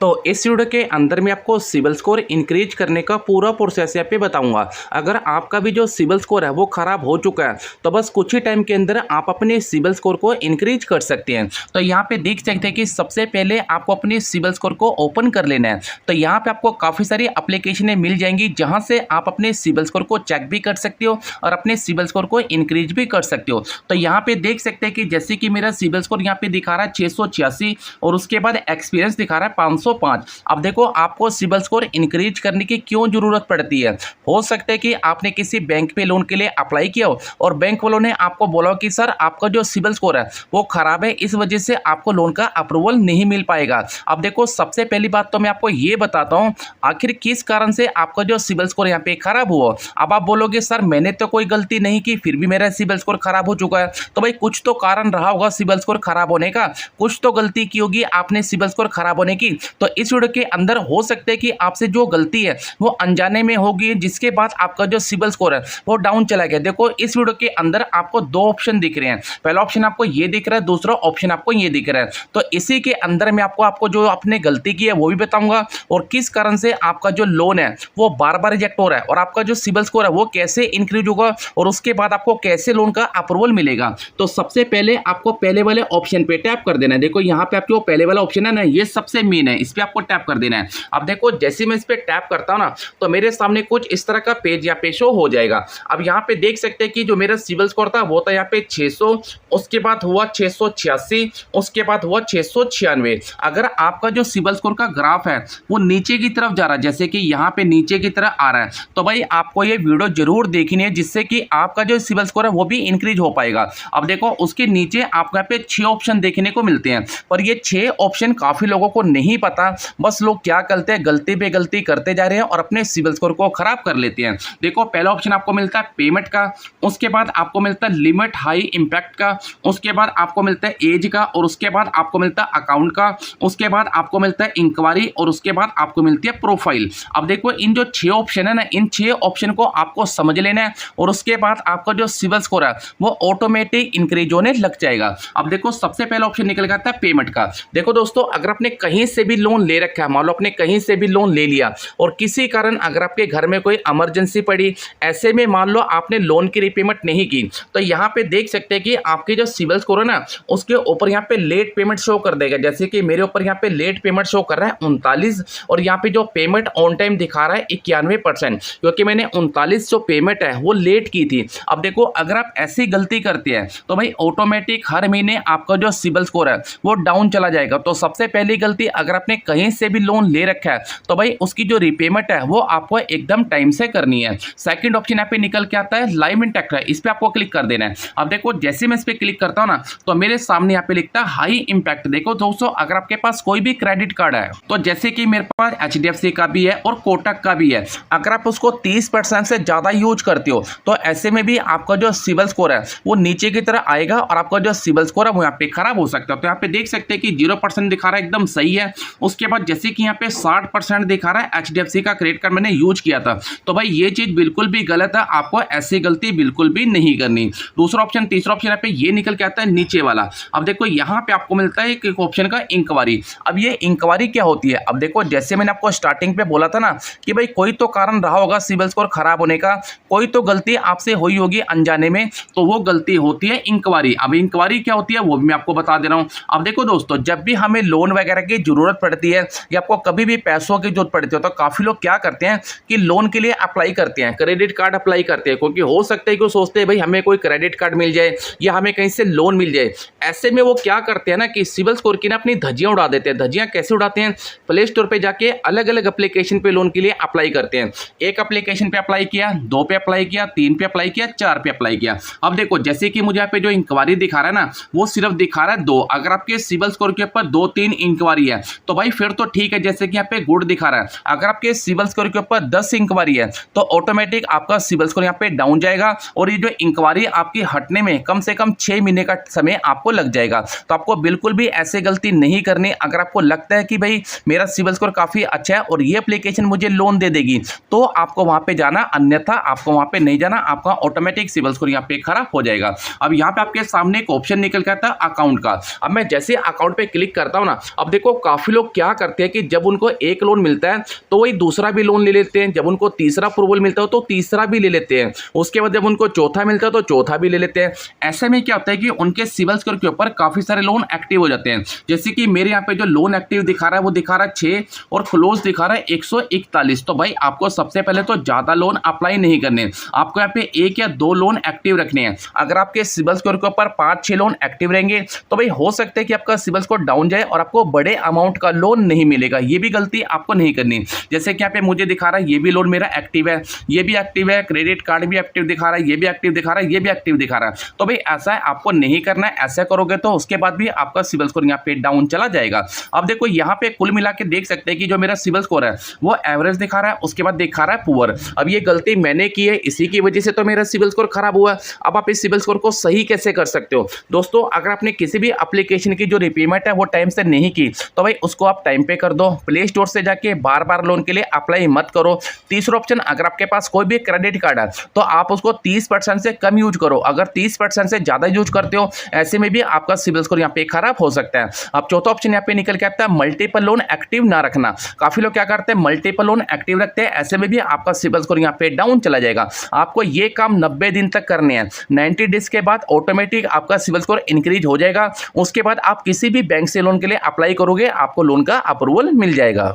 तो इस वीडियो के अंदर मैं आपको सिबिल स्कोर इंक्रीज करने का पूरा प्रोसेस यहाँ पे बताऊंगा। अगर आपका भी जो सिबिल स्कोर है वो खराब हो चुका है तो बस कुछ ही टाइम के अंदर आप अपने सिबिल स्कोर को इंक्रीज कर सकते हैं। तो यहाँ पे देख सकते हैं कि सबसे पहले आपको अपने सिबिल स्कोर को ओपन कर लेना है। तो यहाँ पे आपको काफ़ी सारी एप्लीकेशनें मिल जाएंगी जहाँ से आप अपने सिबिल स्कोर को चेक भी कर सकते हो और अपने सिबिल स्कोर को इंक्रीज भी कर सकते हो। तो यहाँ पे देख सकते हैं कि जैसे कि मेरा सिबिल स्कोर यहाँ पे दिखा रहा है 686 और उसके बाद एक्सपीरियंस दिखा रहा है 505। अब देखो आपको सिबिल स्कोर इंक्रीज करने की क्यों जरूरत पड़ती है। हो सकता है कि आपने किसी बैंक पे लोन के लिए अप्लाई किया हो और बैंक वालों ने आपको बोला कि सर आपका जो सिबिल स्कोर है वो खराब है, इस वजह से आपको लोन का अप्रूवल नहीं मिल पाएगा। अब देखो सबसे पहली बात तो मैं आपको ये बताता हूँ आखिर किस कारण से आपका जो सिबिल स्कोर यहाँ पे खराब हुआ। अब आप बोलोगे सर मैंने तो कोई गलती नहीं की फिर भी मेरा सिबिल स्कोर खराब हो चुका है। तो भाई कुछ तो कारण रहा होगा सिबिल स्कोर खराब होने का, कुछ तो गलती की होगी आपने सिबिल स्कोर खराब होने की। तो इस वीडियो के अंदर हो सकता है कि आपसे जो गलती है वो अनजाने में होगी जिसके बाद आपका जो सिबिल स्कोर है वो डाउन चला गया। देखो इस वीडियो के अंदर आपको दो ऑप्शन दिख रहे हैं, पहला ऑप्शन आपको ये दिख रहा है, दूसरा ऑप्शन आपको ये दिख रहा है। तो इसी के अंदर मैं आपको जो आपने गलती की है वो भी बताऊंगा और किस कारण से आपका जो लोन है वो बार बार रिजेक्ट हो रहा है और आपका जो सिबिल स्कोर है वो कैसे इंक्रीज होगा और उसके बाद आपको कैसे लोन का अप्रूवल मिलेगा। तो सबसे पहले आपको पहले वाले ऑप्शन पे टैप कर देना है। देखो यहाँ पे आपको पहले वाला ऑप्शन है ना, ये सबसे मेन है, इस पे आपको टैप कर देना है। अब देखो जैसे मैं इस पे टैप करता हूँ ना तो मेरे सामने कुछ इस तरह का पेज यहाँ पे शो हो जाएगा। अब यहाँ पे देख सकते हैं कि जो मेरा सिबिल स्कोर था वो था यहाँ पे 600, उसके बाद हुआ 686, उसके बाद हुआ 696। अगर आपका जो सिबिल स्कोर का ग्राफ है वो नीचे की तरफ जा रहा है, जैसे कि यहाँ पे नीचे की तरफ आ रहा है, तो भाई आपको ये वीडियो जरूर देखनी है जिससे कि आपका जो सिबिल स्कोर है वो भी इंक्रीज हो पाएगा। अब देखो उसके नीचे आपको यहाँ पे 6 ऑप्शन देखने को मिलते हैं, पर ये 6 ऑप्शन काफी लोगों को नहीं पता। बस लोग क्या करते हैं, गलती पे गलती करते जा रहे हैं और अपने सिबिल स्कोर को खराब कर लेते हैं। देखो पहला ऑप्शन आपको मिलता है पेमेंट का, उसके बाद आपको मिलता है लिमिट हाई इंपैक्ट का, उसके बाद आपको मिलता है एज का, और उसके बाद आपको मिलता है अकाउंट का, उसके बाद आपको मिलता है इंक्वायरी, और उसके बाद आपको मिलती है प्रोफाइल। अब देखो इन जो 6 ऑप्शन है ना, इन 6 ऑप्शन को आपको समझ लेना है और उसके बाद आपका जो सिबिल स्कोर है वो ऑटोमेटिक इंक्रीज होने लग जाएगा। अब देखो सबसे पहला ऑप्शन निकल के आता है पेमेंट का। देखो दोस्तों अगर आपने कहीं से भी लोन ले रखा है, मान लो आपने कहीं से भी लोन ले लिया और किसी कारण अगर आपके घर में कोई इमरजेंसी पड़ी, ऐसे में मान लो आपने लोन की रीपेमेंट नहीं की, तो यहाँ पे देख सकते हैं कि आपकी जो सिबिल स्कोर है ना उसके ऊपर यहाँ पे लेट पेमेंट शो कर देगा। जैसे कि मेरे ऊपर यहाँ पे लेट पेमेंट शो कर रहा है 39 और यहाँ पे जो पेमेंट ऑन टाइम दिखा रहा है 91%, क्योंकि मैंने 39 जो पेमेंट है वो लेट की थी। अब देखो अगर आप ऐसी गलती करते हैं तो भाई ऑटोमेटिक हर महीने आपका जो सिबिल स्कोर है वो डाउन चला जाएगा। तो सबसे पहली गलती, अगर आपने कहीं से भी लोन ले रखा है तो भाई उसकी जो रीपेमेंट है वो आपको एकदम टाइम से करनी है। सेकंड ऑप्शन यहाँ पे निकल के आता है लाइव इंटैक्ट है, इस पे आपको क्लिक कर देना है। अब देखो जैसे मैं इस पे क्लिक करता हूँ ना तो मेरे सामने यहाँ पे लिखता है हाई इंपैक्ट। देखो दोस्तों अगर आपके पास कोई भी क्रेडिट कार्ड है, तो जैसे कि मेरे पास HDFC का भी है और कोटक का भी है, अगर आप उसको 30% से ज्यादा यूज करते हो तो ऐसे में भी आपका जो सिबिल स्कोर है वो नीचे की तरह आएगा और आपका जो सिबिल स्कोर है वो यहाँ पे खराब हो सकता है। तो यहाँ पे देख सकते हैं कि 0% दिखा रहा है, एकदम सही है। उसके बाद जैसे कि यहाँ पे 60% दिखा रहा है HDFC का क्रेडिट कार्ड मैंने यूज किया था, तो भाई ये चीज बिल्कुल भी गलत है, आपको ऐसी गलती बिल्कुल भी नहीं करनी। दूसरा ऑप्शन, तीसरा ऑप्शन यहाँ पे ये निकल के आता है नीचे वाला। अब देखो यहाँ पे आपको मिलता है एक ऑप्शन का इंक्वायरी। अब ये इंक्वायरी क्या होती है, अब देखो जैसे मैंने आपको स्टार्टिंग पे बोला था ना कि भाई कोई तो कारण रहा होगा सिबिल स्कोर खराब होने का, कोई तो गलती आपसे हुई होगी अनजाने में, तो वो गलती होती है इंक्वायरी। अब इंक्वायरी क्या होती है वो भी मैं आपको बता दे रहा हूँ। अब देखो दोस्तों जब भी हमें लोन वगैरह की जरूरत पड़ती है या आपको कभी भी पैसों की जरूरत पड़ती है तो काफी लोग क्या करते हैं कि लोन के लिए अप्लाई करते हैं, क्रेडिट कार्ड अप्लाई करते हैं, क्योंकि हो सकता है कि वो सोचते हैं भाई हमें कोई क्रेडिट कार्ड मिल जाए या हमें कहीं से लोन मिल जाए। ऐसे में वो क्या करते हैं ना कि सिबिल स्कोर की ना अपनी धज्जियां उड़ा देते हैं। धज्जियां कैसे उड़ाते हैं, प्ले स्टोर पे जाके अलग अलग एप्लीकेशन पे लोन के लिए अप्लाई करते हैं। एक एप्लीकेशन पे अप्लाई किया, 2 पे अप्लाई किया, 3 पे अप्लाई किया, 4 पे अप्लाई किया। अब देखो जैसे कि मुझे यहाँ पे जो इंक्वायरी दिखा रहा है ना वो सिर्फ दिखा रहा है 2। अगर आपके सिबिल स्कोर के ऊपर 2-3 इंक्वायरी है तो भाई फिर तो ठीक है, जैसे कि यहाँ पे गुड दिखा रहा है। अगर आपके सिबिल स्कोर के ऊपर 10 इंक्वायरी है तो ऑटोमेटिक आपका सिबिल स्कोर यहाँ पे डाउन जाएगा और ये जो इंक्वायरी आपकी हटने में कम से कम 6 महीने का समय आपको लग जाएगा। तो आपको बिल्कुल भी ऐसे गलती नहीं करनी। अगर आपको लगता है कि भाई मेरा सिबिल स्कोर काफी अच्छा है और ये एप्लीकेशन मुझे लोन दे देगी तो आपको वहां पे जाना, अन्यथा आपको वहां पे नहीं जाना, आपका ऑटोमेटिक सिबिल स्कोर यहाँ पे खराब हो जाएगा। अब यहाँ पे आपके सामने एक ऑप्शन निकल के आता है अकाउंट का। अब मैं जैसे अकाउंट पे क्लिक करता हूँ ना, अब देखो काफी लोग क्या करते हैं कि जब उनको एक लोन मिलता है तो वही दूसरा भी लोन ले लेते हैं, जब उनको तीसरा अप्रूवल मिलता है तो तीसरा भी ले लेते हैं, उसके बाद जब उनको चौथा मिलता है तो चौथा भी ले लेते हैं। ऐसे में क्या होता है कि उनके सिविल स्कोर के ऊपर काफ़ी सारे लोन एक्टिव हो जाते हैं। जैसे कि मेरे यहाँ पे जो लोन एक्टिव दिखा रहा है वो दिखा रहा है 6 और क्लोज दिखा रहा है 141। तो भाई आपको सबसे पहले तो ज़्यादा लोन अप्लाई नहीं करने, आपको यहाँ पे 1 या 2 लोन एक्टिव रखने हैं। अगर आपके सिविल स्कोर के ऊपर 5-6 लोन एक्टिव रहेंगे तो भाई हो सकता है कि आपका सिविल स्कोर डाउन जाए और आपको बड़े अमाउंट का लोन नहीं मिलेगा। ये भी गलती आपको नहीं करनी। जैसे कि यहाँ पे मुझे दिखा रहा है ये भी लोन मेरा एक्टिव है, ये भी एक्टिव है, क्रेडिट कार्ड भी एक्टिव दिखा रहा है, ये भी एक्टिव दिखा रहा है, ये भी एक्टिव दिखा रहा है। तो भाई ऐसा है आपको नहीं करना है। ऐसा करोगे तो उसके बाद भी आपका सिविल स्कोर यहाँ पे डाउन चला जाएगा। अब देखो यहाँ पे कुल मिला के देख सकते हैं कि जो मेरा सिविल स्कोर है वो एवरेज दिखा रहा है, उसके बाद दिखा रहा है पुअर। अब ये गलती मैंने की है, इसी की वजह से तो मेरा सिविल स्कोर खराब हुआ। अब आप इस सिविल स्कोर को सही कैसे कर सकते हो दोस्तों? अगर आपने किसी भी एप्लीकेशन की जो रिपेमेंट है वो टाइम से नहीं की तो भाई उसको आप टाइम पे कर दो। प्ले स्टोर से जाके बार बार लोन के लिए अप्लाई मत करो। तीसरा ऑप्शन, अगर आपके पास कोई भी क्रेडिट कार्ड है तो आप उसको 30% से कम यूज करो। अगर 30% से ज्यादा यूज करते हो ऐसे में भी आपका सिविल स्कोर यहाँ पे खराब हो सकता है। अब चौथा ऑप्शन यहाँ पे निकल के आता है मल्टीपल लोन एक्टिव ना रखना। काफी लोग क्या करते हैं मल्टीपल लोन एक्टिव रखते हैं, ऐसे में भी आपका सिविल स्कोर यहाँ पे डाउन चला जाएगा। आपको ये काम 90 दिन तक करने हैं। 90 डेज के बाद ऑटोमेटिक आपका सिविल स्कोर इंक्रीज हो जाएगा। उसके बाद आप किसी भी बैंक से लोन के लिए अप्लाई करोगे आपको लोन का अप्रूवल मिल जाएगा।